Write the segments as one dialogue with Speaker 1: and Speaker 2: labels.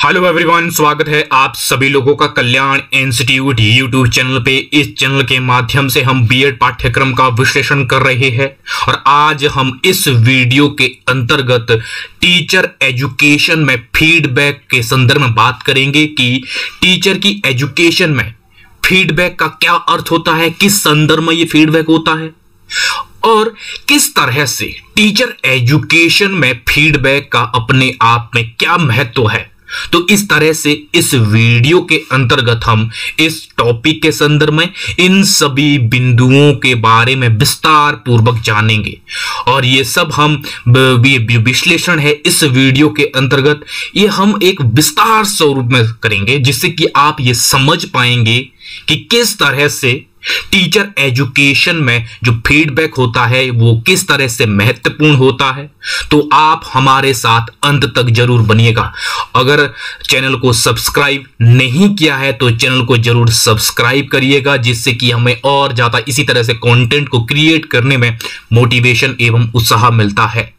Speaker 1: Hello everyone, स्वागत है आप सभी लोगों का कल्याण इंस्टीट्यूट यूट्यूब चैनल पे। इस चैनल के माध्यम से हम बीएड पाठ्यक्रम का विश्लेषण कर रहे हैं और आज हम इस वीडियो के अंतर्गत टीचर एजुकेशन में फीडबैक के संदर्भ में बात करेंगे कि टीचर की एजुकेशन में फीडबैक का क्या अर्थ होता है, किस संदर्भ में ये फीडबैक होता है और किस तरह से टीचर एजुकेशन में फीडबैक का अपने आप में क्या महत्व है। तो इस तरह से इस वीडियो के अंतर्गत हम इस टॉपिक के संदर्भ में इन सभी बिंदुओं के बारे में विस्तार पूर्वक जानेंगे और ये सब हम विश्लेषण है इस वीडियो के अंतर्गत ये हम एक विस्तार स्वरूप में करेंगे, जिससे कि आप ये समझ पाएंगे कि किस तरह से टीचर एजुकेशन में जो फीडबैक होता है वो किस तरह से महत्वपूर्ण होता है। तो आप हमारे साथ अंत तक जरूर बनिएगा। अगर चैनल को सब्सक्राइब नहीं किया है तो चैनल को जरूर सब्सक्राइब करिएगा, जिससे कि हमें और ज्यादा इसी तरह से कंटेंट को क्रिएट करने में मोटिवेशन एवं उत्साह मिलता है।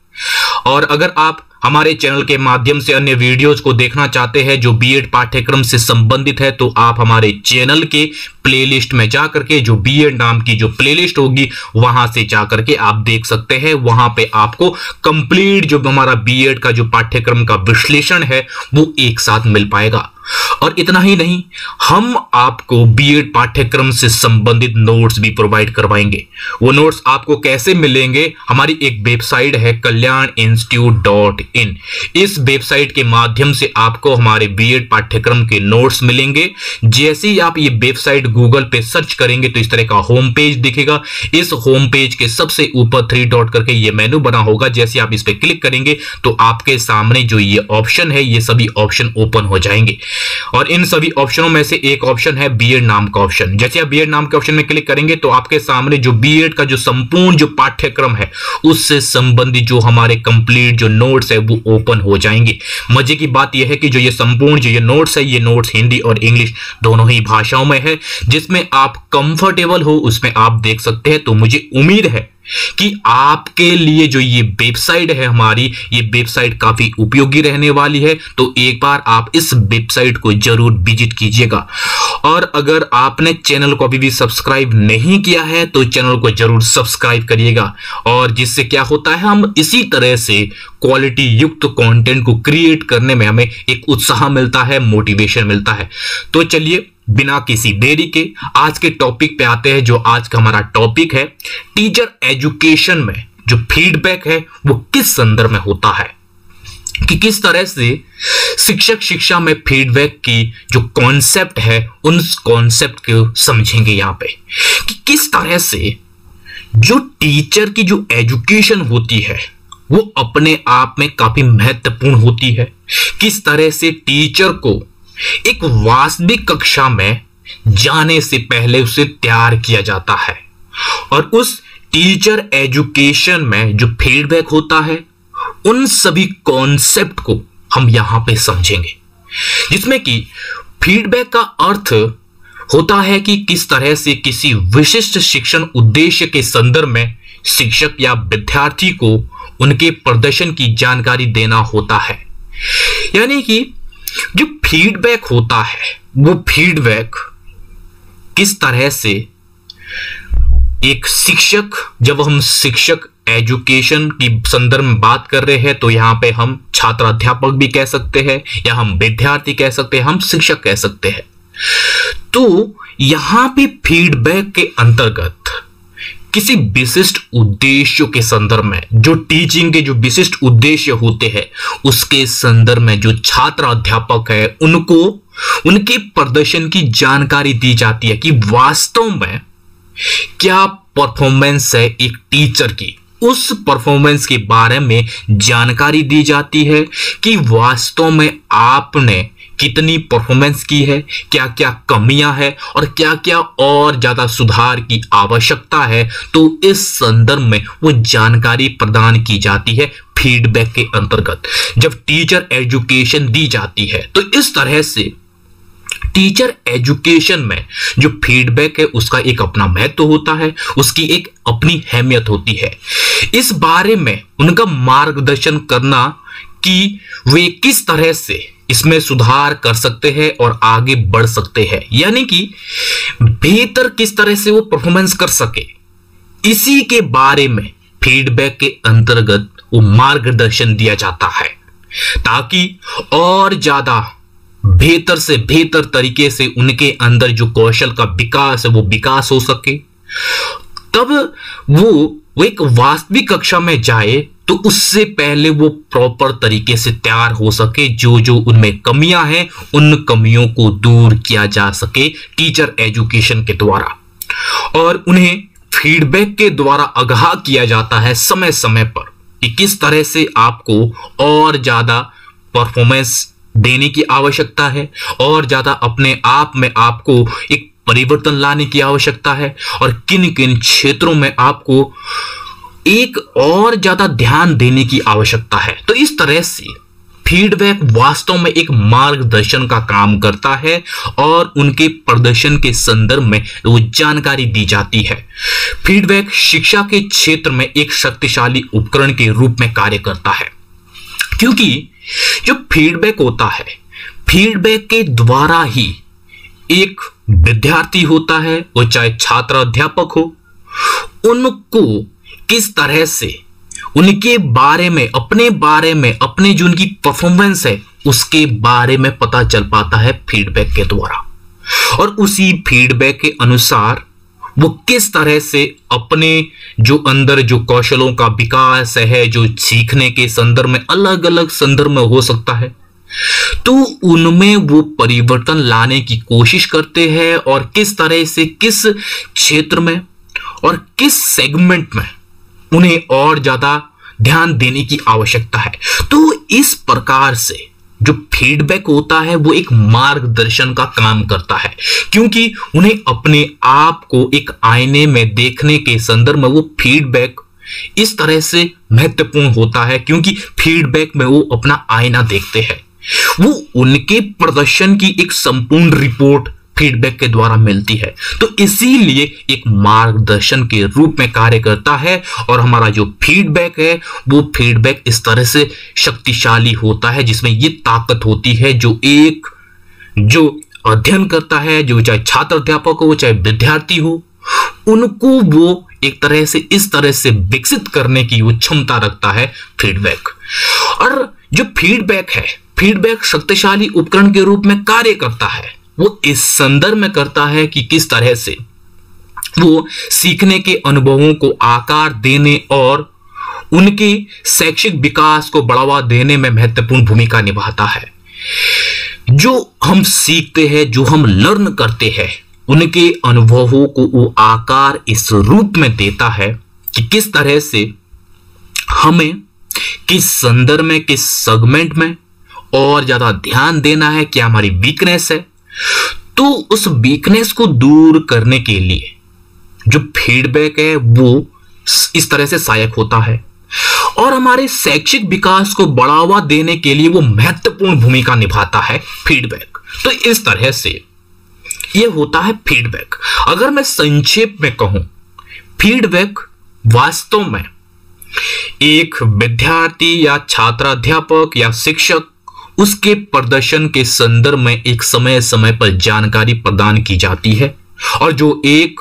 Speaker 1: और अगर आप हमारे चैनल के माध्यम से अन्य वीडियोज को देखना चाहते हैं जो बीएड पाठ्यक्रम से संबंधित है, तो आप हमारे चैनल के प्लेलिस्ट में जाकर के जो बीएड नाम की जो प्लेलिस्ट होगी वहां से जाकर के आप देख सकते हैं। वहां पे आपको कंप्लीट जो हमारा बीएड का जो पाठ्यक्रम का विश्लेषण है वो एक साथ मिल पाएगा। और इतना ही नहीं, हम आपको बीएड पाठ्यक्रम से संबंधित नोट्स भी प्रोवाइड करवाएंगे। वो नोट्स आपको कैसे मिलेंगे, हमारी एक वेबसाइट है kalyaninstitute.in। इस वेबसाइट के माध्यम से आपको हमारे बीएड पाठ्यक्रम के नोट्स मिलेंगे। जैसे ही आप ये वेबसाइट गूगल पे सर्च करेंगे तो इस तरह का होम पेज दिखेगा। इस होम पेज के सबसे ऊपर 3 डॉट करके ये मेनू बना होगा। जैसे आप इस पे क्लिक करेंगे तो आपके सामने जो ये ऑप्शन है ये सभी ऑप्शन ओपन हो जाएंगे और इन सभी ऑप्शनों में से एक ऑप्शन है बीएड नाम का ऑप्शन। जैसे आप बीएड नाम के ऑप्शन में क्लिक करेंगे तो आपके सामने जो बीएड का जो संपूर्ण जो पाठ्यक्रम है उससे संबंधित जो हमारे कंप्लीट जो नोट्स है वो ओपन हो जाएंगे। मजे की बात यह है कि जो ये संपूर्ण जो ये नोट्स है ये नोट्स हिंदी और इंग्लिश दोनों ही भाषाओं में है, जिसमें आप कंफर्टेबल हो उसमें आप देख सकते हैं। तो मुझे उम्मीद है कि आपके लिए जो ये वेबसाइट है हमारी, ये वेबसाइट काफी उपयोगी रहने वाली है। तो एक बार आप इस वेबसाइट को जरूर विजिट कीजिएगा। और अगर आपने चैनल को अभी भी सब्सक्राइब नहीं किया है तो चैनल को जरूर सब्सक्राइब करिएगा, और जिससे क्या होता है हम इसी तरह से क्वालिटी युक्त कंटेंट को क्रिएट करने में हमें एक उत्साह मिलता है, मोटिवेशन मिलता है। तो चलिए बिना किसी देरी के आज के टॉपिक पे आते हैं। जो आज का हमारा टॉपिक है टीचर एजुकेशन में जो फीडबैक है वो किस संदर्भ में होता है, कि किस तरह से शिक्षक शिक्षा में फीडबैक की जो कॉन्सेप्ट है उन कॉन्सेप्ट को समझेंगे यहाँ पे, कि किस तरह से जो टीचर की जो एजुकेशन होती है वो अपने आप में काफी महत्वपूर्ण होती है। किस तरह से टीचर को एक वास्तविक कक्षा में जाने से पहले उसे तैयार किया जाता है और उस टीचर एजुकेशन में जो फीडबैक होता है उन सभी कॉन्सेप्ट को हम यहां पे समझेंगे, जिसमें कि फीडबैक का अर्थ होता है कि किस तरह से किसी विशिष्ट शिक्षण उद्देश्य के संदर्भ में शिक्षक या विद्यार्थी को उनके प्रदर्शन की जानकारी देना होता है। यानी कि जो फीडबैक होता है वो फीडबैक किस तरह से एक शिक्षक, जब हम शिक्षक एजुकेशन की संदर्भ में बात कर रहे हैं तो यहां पे हम छात्र अध्यापक भी कह सकते हैं या हम विद्यार्थी कह सकते हैं, हम शिक्षक कह सकते हैं। तो यहां पे फीडबैक के अंतर्गत किसी विशिष्ट उद्देश्यों के संदर्भ में, जो टीचिंग के जो विशिष्ट उद्देश्य होते हैं उसके संदर्भ में जो छात्र अध्यापक है उनको उनके प्रदर्शन की जानकारी दी जाती है कि वास्तव में क्या परफॉर्मेंस है एक टीचर की। उस परफॉर्मेंस के बारे में जानकारी दी जाती है कि वास्तव में आपने कितनी परफॉर्मेंस की है, क्या क्या कमियां हैं और क्या क्या और ज्यादा सुधार की आवश्यकता है। तो इस संदर्भ में वो जानकारी प्रदान की जाती है फीडबैक के अंतर्गत जब टीचर एजुकेशन दी जाती है। तो इस तरह से टीचर एजुकेशन में जो फीडबैक है उसका एक अपना महत्व होता है, उसकी एक अपनी अहमियत होती है। इस बारे में उनका मार्गदर्शन करना कि वे किस तरह से इसमें सुधार कर सकते हैं और आगे बढ़ सकते हैं, यानी कि बेहतर किस तरह से वो परफॉर्मेंस कर सके, इसी के बारे में फीडबैक के अंतर्गत वो मार्गदर्शन दिया जाता है, ताकि और ज्यादा बेहतर से बेहतर तरीके से उनके अंदर जो कौशल का विकास है वो विकास हो सके। तब वो एक वास्तविक कक्षा में जाए तो उससे पहले वो प्रॉपर तरीके से तैयार हो सके, जो जो उनमें कमियां हैं उन कमियों को दूर किया जा सके टीचर एजुकेशन के द्वारा। और उन्हें फीडबैक के द्वारा आगाह किया जाता है समय समय पर कि किस तरह से आपको और ज्यादा परफॉर्मेंस देने की आवश्यकता है, और ज्यादा अपने आप में आपको एक परिवर्तन लाने की आवश्यकता है, और किन किन क्षेत्रों में आपको एक और ज्यादा ध्यान देने की आवश्यकता है। तो इस तरह से फीडबैक वास्तव में एक मार्गदर्शन का काम करता है और उनके प्रदर्शन के संदर्भ में वो जानकारी दी जाती है। फीडबैक शिक्षा के क्षेत्र में एक शक्तिशाली उपकरण के रूप में कार्य करता है, क्योंकि जो फीडबैक होता है, फीडबैक के द्वारा ही एक विद्यार्थी होता है, वो चाहे छात्र अध्यापक हो, उनको किस तरह से उनके बारे में, अपने बारे में, अपने जो उनकी परफॉर्मेंस है उसके बारे में पता चल पाता है फीडबैक के द्वारा। और उसी फीडबैक के अनुसार वो किस तरह से अपने जो अंदर जो कौशलों का विकास है, जो सीखने के संदर्भ में अलग अलग संदर्भ में हो सकता है, तो उनमें वो परिवर्तन लाने की कोशिश करते हैं, और किस तरह से किस क्षेत्र में और किस सेगमेंट में उन्हें और ज्यादा ध्यान देने की आवश्यकता है। तो इस प्रकार से जो फीडबैक होता है वो एक मार्गदर्शन का काम करता है, क्योंकि उन्हें अपने आप को एक आईने में देखने के संदर्भ में वो फीडबैक इस तरह से महत्वपूर्ण होता है, क्योंकि फीडबैक में वो अपना आईना देखते हैं, वो उनके प्रदर्शन की एक संपूर्ण रिपोर्ट फीडबैक के द्वारा मिलती है। तो इसीलिए एक मार्गदर्शन के रूप में कार्य करता है, और हमारा जो फीडबैक है वो फीडबैक इस तरह से शक्तिशाली होता है, जिसमें ये ताकत होती है जो अध्ययन करता है, जो चाहे छात्र अध्यापक हो चाहे विद्यार्थी हो, उनको वो एक तरह से इस तरह से विकसित करने की वो क्षमता रखता है फीडबैक। और जो फीडबैक है, फीडबैक शक्तिशाली उपकरण के रूप में कार्य करता है, वो इस संदर्भ में करता है कि किस तरह से वो सीखने के अनुभवों को आकार देने और उनके शैक्षिक विकास को बढ़ावा देने में महत्वपूर्ण भूमिका निभाता है। जो हम सीखते हैं, जो हम लर्न करते हैं, उनके अनुभवों को वो आकार इस रूप में देता है कि किस तरह से हमें किस संदर्भ में, किस सेगमेंट में और ज्यादा ध्यान देना है, क्या हमारी वीकनेस है। तो उस वीकनेस को दूर करने के लिए जो फीडबैक है वो इस तरह से सहायक होता है, और हमारे शैक्षिक विकास को बढ़ावा देने के लिए वो महत्वपूर्ण भूमिका निभाता है फीडबैक। तो इस तरह से ये होता है फीडबैक। अगर मैं संक्षेप में कहूं, फीडबैक वास्तव में एक विद्यार्थी या छात्र अध्यापक या शिक्षक उसके प्रदर्शन के संदर्भ में एक समय समय पर जानकारी प्रदान की जाती है, और जो एक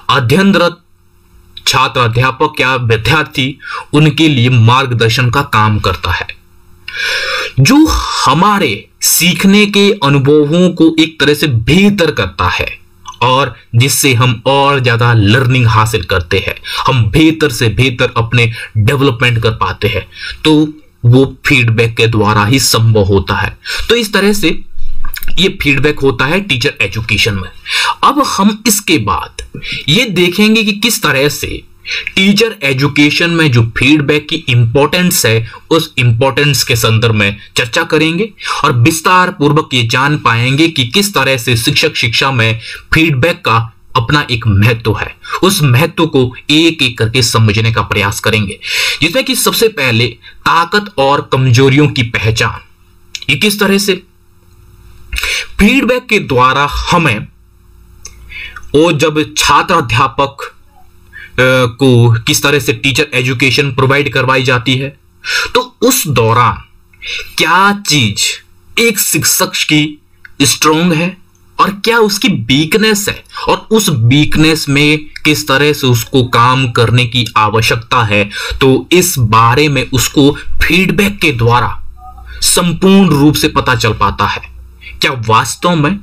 Speaker 1: अध्ययनरत छात्र अध्यापक या विद्यार्थी उनके लिए मार्गदर्शन का काम करता है, जो हमारे सीखने के अनुभवों को एक तरह से बेहतर करता है, और जिससे हम और ज्यादा लर्निंग हासिल करते हैं, हम बेहतर से बेहतर अपने डेवलपमेंट कर पाते हैं। तो वो फीडबैक के द्वारा ही संभव होता है। तो इस तरह से ये फीडबैक होता है टीचर एजुकेशन में। अब हम इसके बाद ये देखेंगे कि किस तरह से टीचर एजुकेशन में जो फीडबैक की इंपॉर्टेंस है उस इंपॉर्टेंस के संदर्भ में चर्चा करेंगे, और विस्तार पूर्वक ये जान पाएंगे कि किस तरह से शिक्षक शिक्षा में फीडबैक का अपना एक महत्व है। उस महत्व को एक एक करके समझने का प्रयास करेंगे, जिसमें कि सबसे पहले ताकत और कमजोरियों की पहचान। ये किस तरह से फीडबैक के द्वारा हमें, और जब छात्र अध्यापक को किस तरह से टीचर एजुकेशन प्रोवाइड करवाई जाती है, तो उस दौरान क्या चीज एक शिक्षक की स्ट्रॉन्ग है और क्या उसकी वीकनेस है, और उस वीकनेस में किस तरह से उसको काम करने की आवश्यकता है, तो इस बारे में उसको फीडबैक के द्वारा संपूर्ण रूप से पता चल पाता है। क्या वास्तव में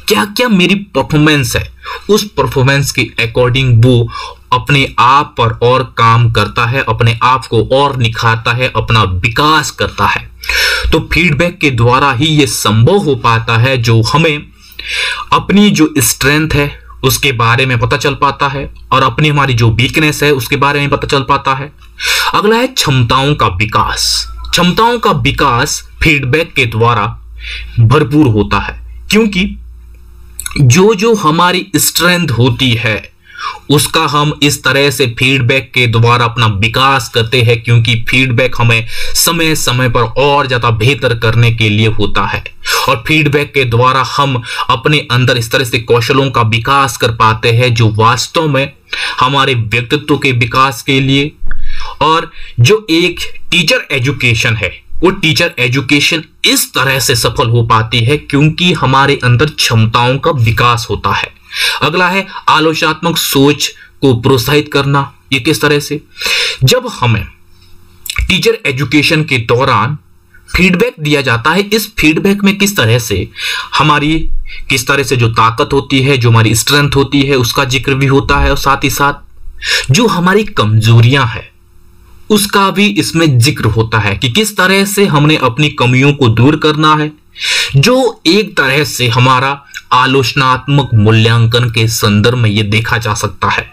Speaker 1: क्या क्या मेरी परफॉर्मेंस है, उस परफॉर्मेंस के अकॉर्डिंग वो अपने आप पर और काम करता है, अपने आप को और निखारता है, अपना विकास करता है। तो फीडबैक के द्वारा ही ये संभव हो पाता है, जो हमें अपनी जो स्ट्रेंथ है उसके बारे में पता चल पाता है और अपनी हमारी जो वीकनेस है उसके बारे में पता चल पाता है। अगला है क्षमताओं का विकास। क्षमताओं का विकास फीडबैक के द्वारा भरपूर होता है, क्योंकि जो जो हमारी स्ट्रेंथ होती है उसका हम इस तरह से फीडबैक के द्वारा अपना विकास करते हैं, क्योंकि फीडबैक हमें समय समय पर और ज्यादा बेहतर करने के लिए होता है। और फीडबैक के द्वारा हम अपने अंदर इस तरह से कौशलों का विकास कर पाते हैं जो वास्तव में हमारे व्यक्तित्व के विकास के लिए, और जो एक टीचर एजुकेशन है वो टीचर एजुकेशन इस तरह से सफल हो पाती है क्योंकि हमारे अंदर क्षमताओं का विकास होता है। अगला है आलोचनात्मक सोच को प्रोत्साहित करना। ये किस तरह से, जब हमें टीचर एजुकेशन के दौरान फीडबैक दिया जाता है, इस फीडबैक में किस तरह से जो ताकत होती है, जो हमारी स्ट्रेंथ होती है उसका जिक्र भी होता है, और साथ ही साथ जो हमारी कमजोरियां हैं उसका भी इसमें जिक्र होता है कि किस तरह से हमने अपनी कमियों को दूर करना है, जो एक तरह से हमारा आलोचनात्मक मूल्यांकन के संदर्भ में यह देखा जा सकता है।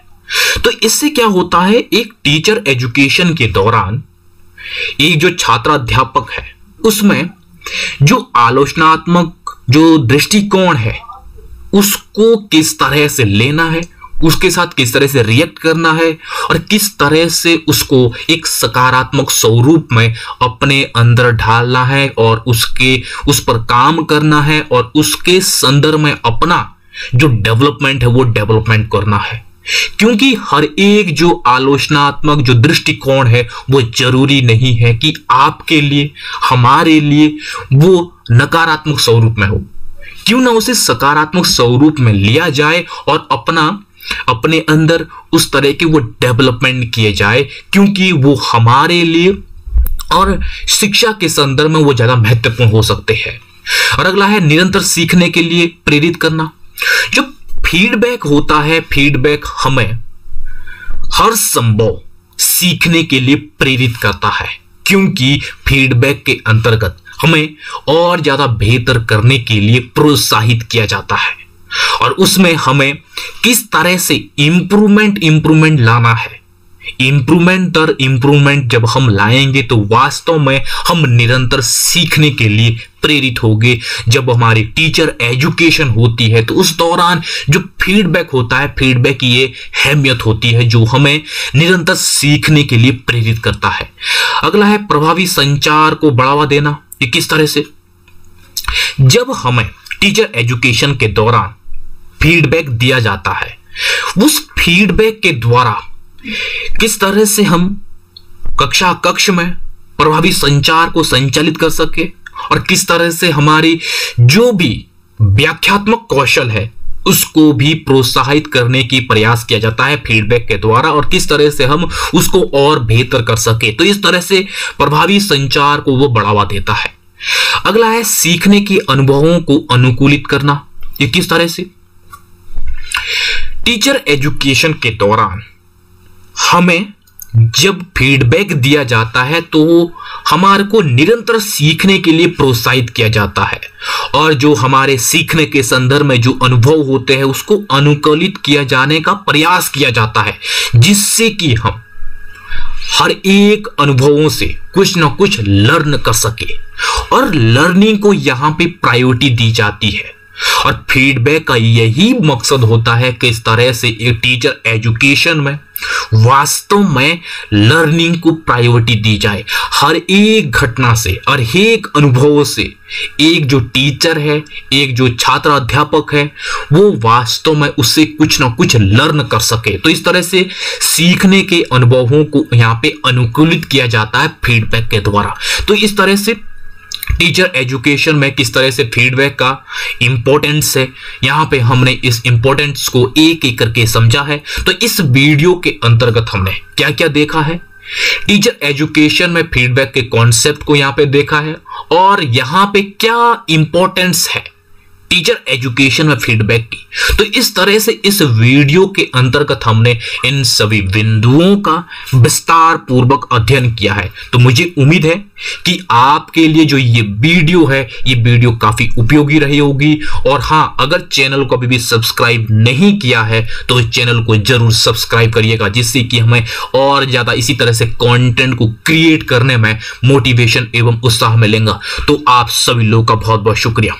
Speaker 1: तो इससे क्या होता है, एक टीचर एजुकेशन के दौरान एक जो छात्राध्यापक है उसमें जो आलोचनात्मक जो दृष्टिकोण है उसको किस तरह से लेना है, उसके साथ किस तरह से रिएक्ट करना है, और किस तरह से उसको एक सकारात्मक स्वरूप में अपने अंदर ढालना है और उस पर काम करना है, और उसके संदर्भ में अपना जो डेवलपमेंट है वो डेवलपमेंट करना है। क्योंकि हर एक जो आलोचनात्मक जो दृष्टिकोण है वो जरूरी नहीं है कि आपके लिए, हमारे लिए वो नकारात्मक स्वरूप में हो। क्यों ना उसे सकारात्मक स्वरूप में लिया जाए और अपने अंदर उस तरह के वो डेवलपमेंट किए जाए, क्योंकि वो हमारे लिए और शिक्षा के संदर्भ में वो ज्यादा महत्वपूर्ण हो सकते हैं। और अगला है निरंतर सीखने के लिए प्रेरित करना। जो फीडबैक होता है, फीडबैक हमें हर संभव सीखने के लिए प्रेरित करता है, क्योंकि फीडबैक के अंतर्गत हमें और ज्यादा बेहतर करने के लिए प्रोत्साहित किया जाता है, और उसमें हमें किस तरह से इंप्रूवमेंट लाना है। इंप्रूवमेंट दर इंप्रूवमेंट जब हम लाएंगे तो वास्तव में हम निरंतर सीखने के लिए प्रेरित होंगे। जब हमारी टीचर एजुकेशन होती है तो उस दौरान जो फीडबैक होता है, फीडबैक की ये अहमियत होती है जो हमें निरंतर सीखने के लिए प्रेरित करता है। अगला है प्रभावी संचार को बढ़ावा देना। ये किस तरह से, जब हमें टीचर एजुकेशन के दौरान फीडबैक दिया जाता है, उस फीडबैक के द्वारा किस तरह से हम कक्ष में प्रभावी संचार को संचालित कर सके, और किस तरह से हमारी जो भी व्याख्यात्मक कौशल है उसको भी प्रोत्साहित करने की प्रयास किया जाता है फीडबैक के द्वारा, और किस तरह से हम उसको और बेहतर कर सके। तो इस तरह से प्रभावी संचार को वो बढ़ावा देता है। अगला है सीखने के अनुभवों को अनुकूलित करना। ये किस तरह से, टीचर एजुकेशन के दौरान हमें जब फीडबैक दिया जाता है तो हमारे को निरंतर सीखने के लिए प्रोत्साहित किया जाता है, और जो हमारे सीखने के संदर्भ में जो अनुभव होते हैं उसको अनुकूलित किया जाने का प्रयास किया जाता है, जिससे कि हम हर एक अनुभवों से कुछ ना कुछ लर्न कर सके, और लर्निंग को यहां पे प्रायोरिटी दी जाती है। और फीडबैक का यही मकसद होता है कि इस तरह से एक टीचर एजुकेशन में वास्तव में लर्निंग को प्रायोरिटी दी जाए। हर एक घटना से और एक अनुभव से एक जो टीचर है, एक जो छात्र अध्यापक है, वो वास्तव में उससे कुछ ना कुछ लर्न कर सके। तो इस तरह से सीखने के अनुभवों को यहाँ पे अनुकूलित किया जाता है फीडबैक के द्वारा। तो इस तरह से टीचर एजुकेशन में किस तरह से फीडबैक का इंपॉर्टेंस है, यहां पे हमने इस इंपॉर्टेंस को एक एक करके समझा है। तो इस वीडियो के अंतर्गत हमने क्या क्या देखा है, टीचर एजुकेशन में फीडबैक के कॉन्सेप्ट को यहां पे देखा है और यहां पे क्या इंपॉर्टेंस है टीचर एजुकेशन में फीडबैक की। तो इस तरह से इस वीडियो के अंतर्गत हमने इन सभी बिंदुओं का विस्तार पूर्वक अध्ययन किया है। तो मुझे उम्मीद है कि आपके लिए जो ये वीडियो है, ये वीडियो काफी उपयोगी रही होगी। और हां, अगर चैनल को अभी भी सब्सक्राइब नहीं किया है तो इस चैनल को जरूर सब्सक्राइब करिएगा, जिससे कि हमें और ज्यादा इसी तरह से कंटेंट को क्रिएट करने में मोटिवेशन एवं उत्साह मिलेगा। तो आप सभी लोगों का बहुत बहुत शुक्रिया।